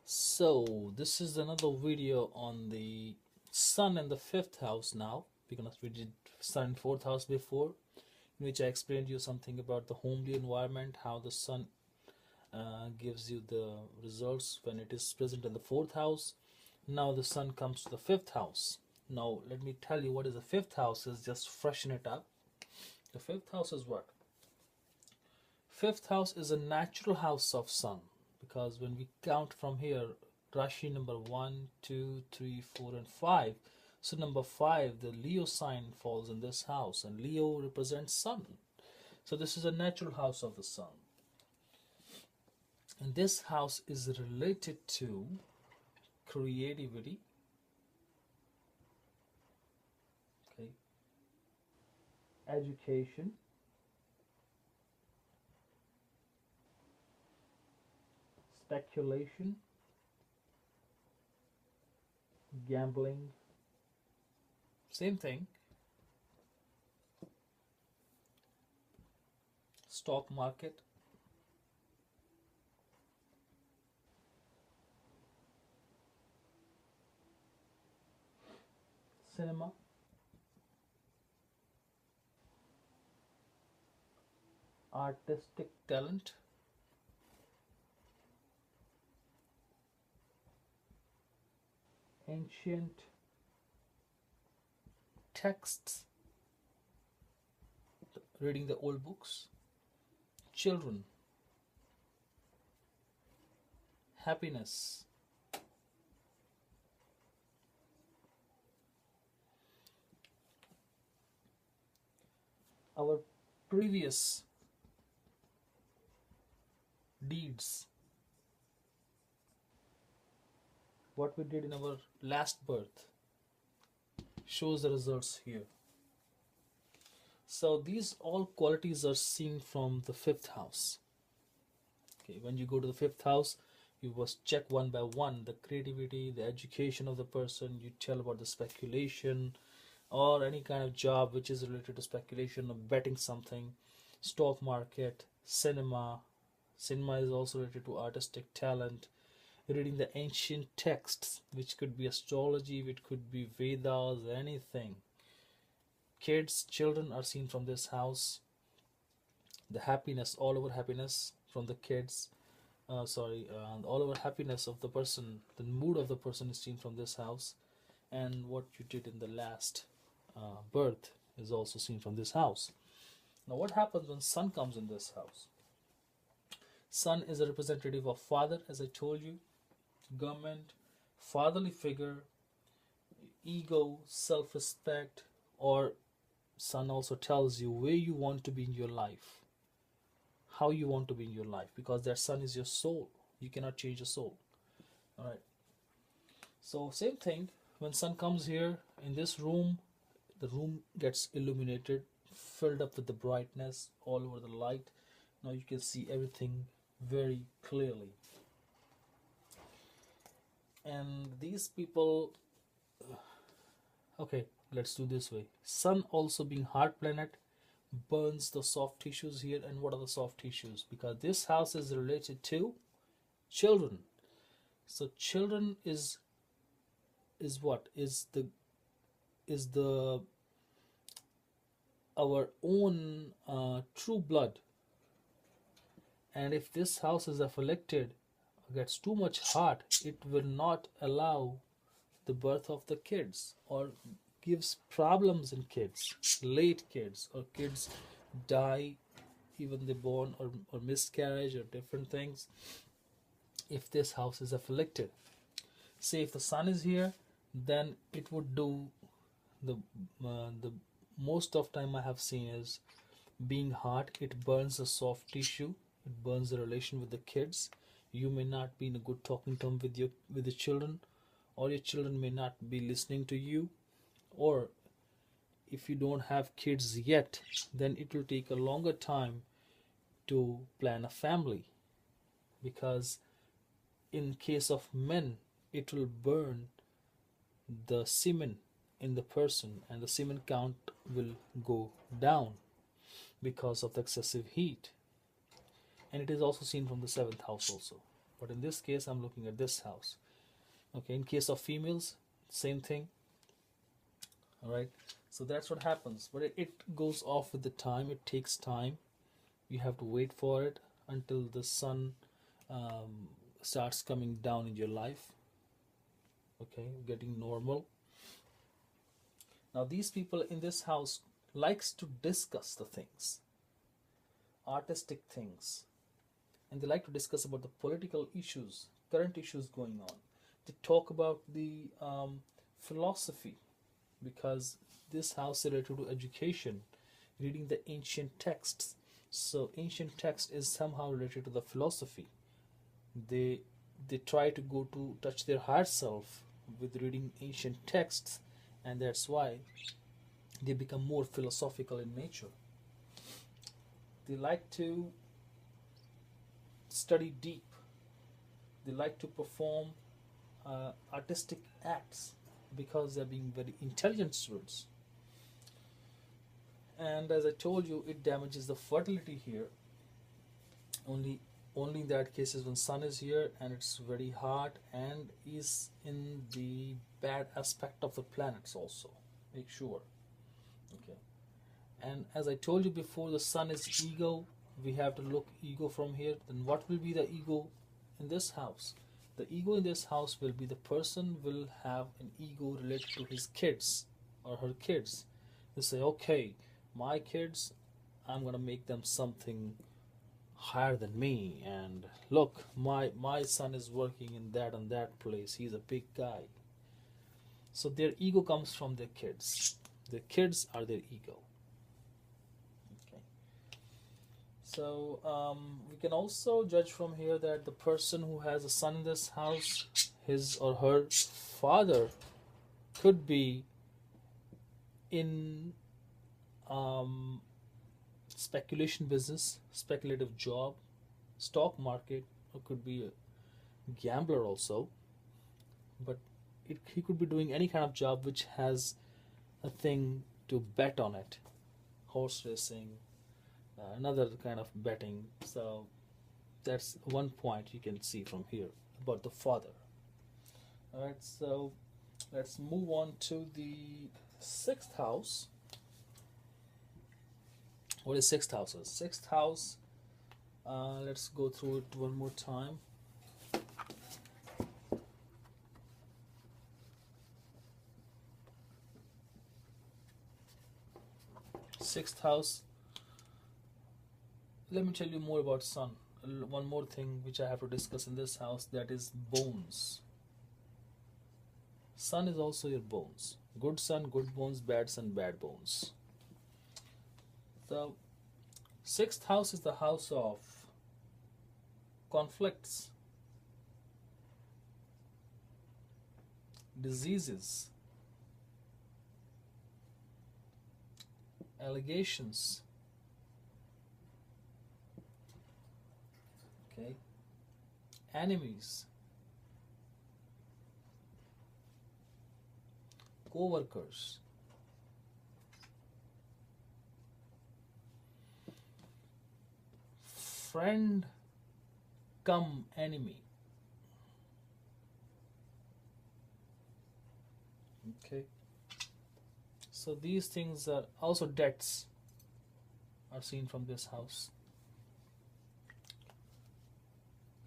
So this is another video on the sun in the fifth house now, because we did sun in fourth house before, in which I explained you something about the homely environment, how the sun gives you the results when it is present in the fourth house. Now the sun comes to the fifth house. Now let me tell you what is the fifth house, is just freshen it up. The fifth house is what? Fifth house is a natural house of sun, because when we count from here, Rashi number 1, 2, 3, 4, and 5. So number 5, the Leo sign falls in this house, and Leo represents sun. So this is a natural house of the sun. And this house is related to creativity, okay, education, speculation, gambling, same thing, stock market, cinema, artistic talent, ancient texts, reading the old books, children, happiness, our previous deeds, what we did in our last birth, shows the results here. So these all qualities are seen from the fifth house. Okay, when you go to the fifth house, you must check one by one the creativity, the education of the person. You tell about the speculation or any kind of job which is related to speculation or betting something, stock market, cinema. Cinema is also related to artistic talent. Reading the ancient texts, which could be astrology, which could be Vedas, anything. Kids, children are seen from this house. The happiness, all over happiness from the kids. All over happiness of the person, the mood of the person is seen from this house. And what you did in the last birth is also seen from this house. Now, what happens when sun comes in this house? Sun is a representative of father, as I told you, government, fatherly figure, ego, self respect, or sun also tells you where you want to be in your life, how you want to be in your life, because that sun is your soul. You cannot change your soul. All right. So, same thing, when sun comes here in this room, the room gets illuminated, filled up with the brightness, all over the light. Now you can see everything very clearly. And these people, okay, let's do this way. Sun also being hard planet burns the soft tissues here. And what are the soft tissues? Because this house is related to children. So children is what is the our own true blood. And if this house is afflicted, gets too much hot, it will not allow the birth of the kids, or gives problems in kids, late kids, or kids die even they born, or miscarriage, or different things, if this house is afflicted. Say if the sun is here, then it would do the most of time I have seen is being hot. It burns the soft tissue, it burns the relation with the kids. You may not be in a good talking term with the children, or your children may not be listening to you, or if you don't have kids yet, then it will take a longer time to plan a family, because in case of men, it will burn the semen in the person, and the semen count will go down because of the excessive heat. And it is also seen from the seventh house also. but in this case I'm looking at this house. Okay, in case of females, same thing. All right, so that's what happens, but it goes off with the time. It takes time. You have to wait for it until the sun um, starts coming down in your life. Okay, getting normal. Now these people in this house likes to discuss the things, artistic things, and they like to discuss about the political issues, current issues going on. They talk about the philosophy, because this house is related to education, reading the ancient texts. So ancient text is somehow related to the philosophy. They they try to go to touch their higher self with reading ancient texts, and that's why they become more philosophical in nature. They like to study deep. They like to perform artistic acts because they're being very intelligent students. And as I told you, it damages the fertility here. Only only in that cases when sun is here and it's very hot and is in the bad aspect of the planets also. Make sure. Okay. And as I told you before, the sun is ego. We have to look ego from here. Then what will be the ego in this house? The ego in this house will be the person will have an ego related to his kids or her kids. They say, okay, my kids, I'm gonna make them something higher than me, and look, my son is working in that and that place, he's a big guy. So their ego comes from their kids. Their kids are their ego. Okay. So we can also judge from here that the person who has a son in this house, his or her father could be in um, speculation business, speculative job, stock market, or could be a gambler also. But he could be doing any kind of job which has a thing to bet on it, horse racing, another kind of betting. So that's one point you can see from here about the father. All right, so let's move on to the sixth house. What is sixth house? Sixth house, let's go through it one more time. Sixth house, let me tell you more about sun. One more thing which I have to discuss in this house, that is bones. Sun is also your bones. Good sun, good bones, bad sun, bad bones. The sixth house is the house of conflicts, diseases, allegations, okay, enemies, co-workers, friend come enemy. Okay, so these things are also debts are seen from this house.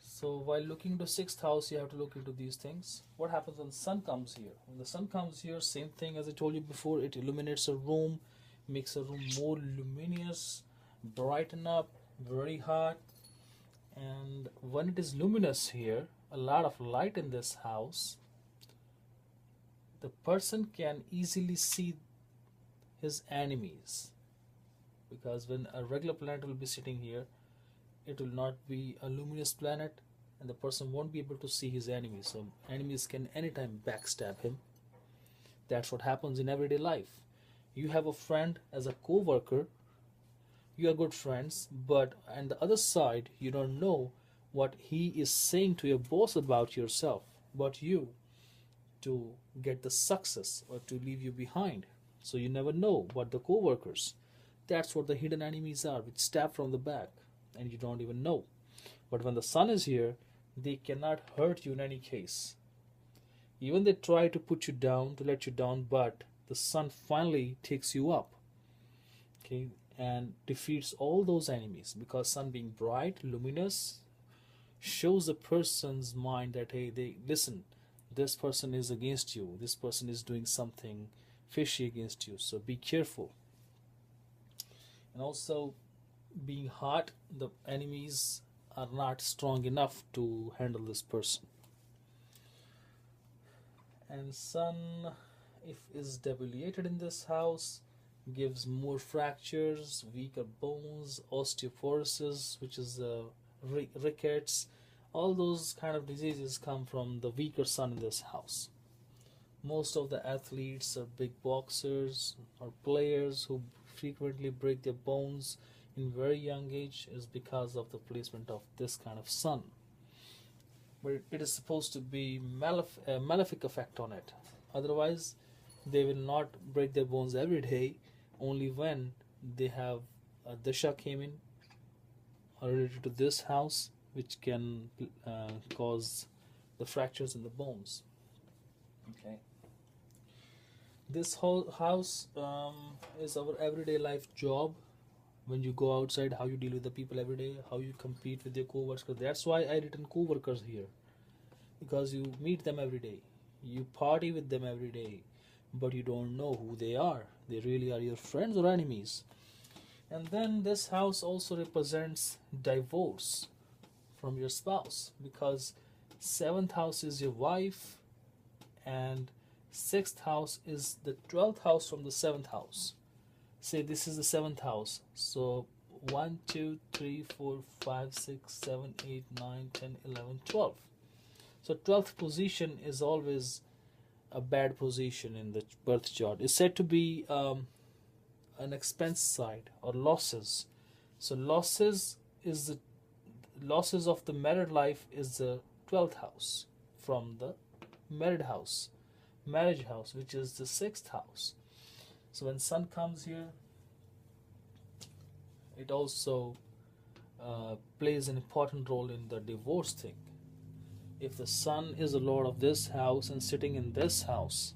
So while looking to sixth house, you have to look into these things. What happens when the sun comes here? When the sun comes here, same thing as I told you before, it illuminates a room, makes a room more luminous, brighten up, very hot. And when it is luminous here, a lot of light in this house, the person can easily see his enemies, because when a regular planet will be sitting here, it will not be a luminous planet and the person won't be able to see his enemies. So enemies can anytime backstab him. That's what happens in everyday life. You have a friend as a co-worker, you are good friends, but on the other side you don't know what he is saying to your boss about yourself, about you, to get the success or to leave you behind. So you never know what the co-workers. That's what the hidden enemies are, which stab from the back and you don't even know. But when the sun is here, they cannot hurt you in any case. Even they try to put you down, to let you down, but the sun finally takes you up, okay, and defeats all those enemies, because sun being bright, luminous, shows the person's mind that, hey, they listen, this person is against you, this person is doing something fishy against you, so be careful. And also, being hot, the enemies are not strong enough to handle this person. And sun, if is debilitated in this house, gives more fractures, weaker bones, osteoporosis, which is rickets. All those kind of diseases come from the weaker sun in this house. Most of the athletes are big boxers or players who frequently break their bones in very young age is because of the placement of this kind of sun. But it is supposed to be a malefic effect on it. Otherwise, they will not break their bones every day, only when they have a disha came in related to this house, which can cause the fractures in the bones. Okay. This whole house is our everyday life job. When you go outside, how you deal with the people every day, how you compete with your co-workers. That's why I written co-workers here, because you meet them every day, you party with them every day, but you don't know who they are. They really are your friends or enemies. And then this house also represents divorce from your spouse, because 7th house is your wife and 6th house is the 12th house from the 7th house. Say this is the 7th house, so 1 2 3 4 5 6 7 8 9 10 11 12. So 12th position is always a bad position in the birth chart. It's said to be an expense side or losses. So losses of the married life is the 12th house from the marriage house, which is the 6th house. So when sun comes here, it also plays an important role in the divorce thing. If the sun is the lord of this house and sitting in this house,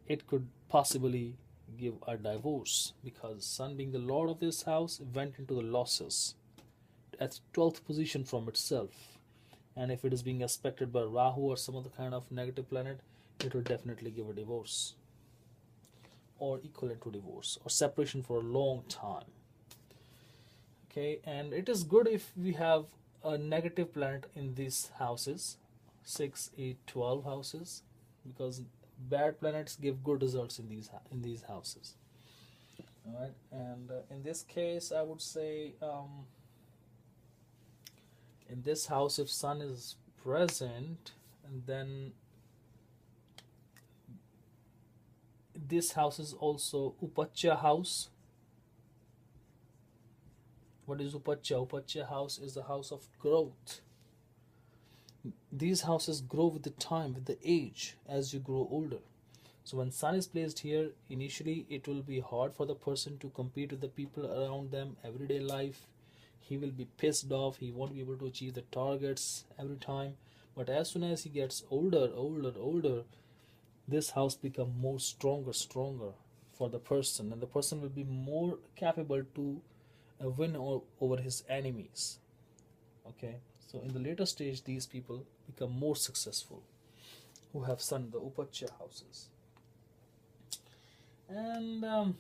it could possibly give a divorce, because sun being the lord of this house went into the losses at 12th position from itself. And if it is being aspected by Rahu or some other kind of negative planet, it will definitely give a divorce, or equivalent to divorce, or separation for a long time. Okay, and it is good if we have a negative planet in these houses, 6 8 12 houses, because bad planets give good results in these houses. All right, and in this case I would say, in this house, if sun is present, and then this house is also Upacha house. What is Upacha? Upacha house is the house of growth. These houses grow with the time, with the age, as you grow older. So when sun is placed here, initially it will be hard for the person to compete with the people around them, everyday life. He will be pissed off, he won't be able to achieve the targets every time. But as soon as he gets older, this house become more stronger for the person, and the person will be more capable to win over his enemies. Okay, so in the later stage, these people become more successful who have sun the Upacha houses. And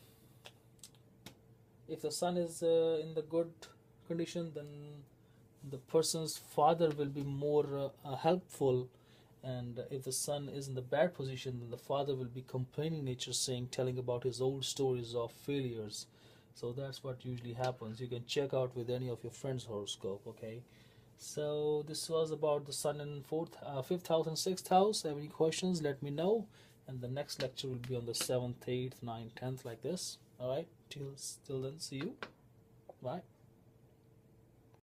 if the sun is in the good condition, then the person's father will be more helpful. And if the sun is in the bad position, then the father will be complaining nature, telling about his old stories of failures. So that's what usually happens. You can check out with any of your friends' horoscope. Okay, so this was about the sun in 5th house and 6th house. Have any questions, let me know, and the next lecture will be on the 7th 8th 9th 10th, like this. All right, till then, see you. Bye.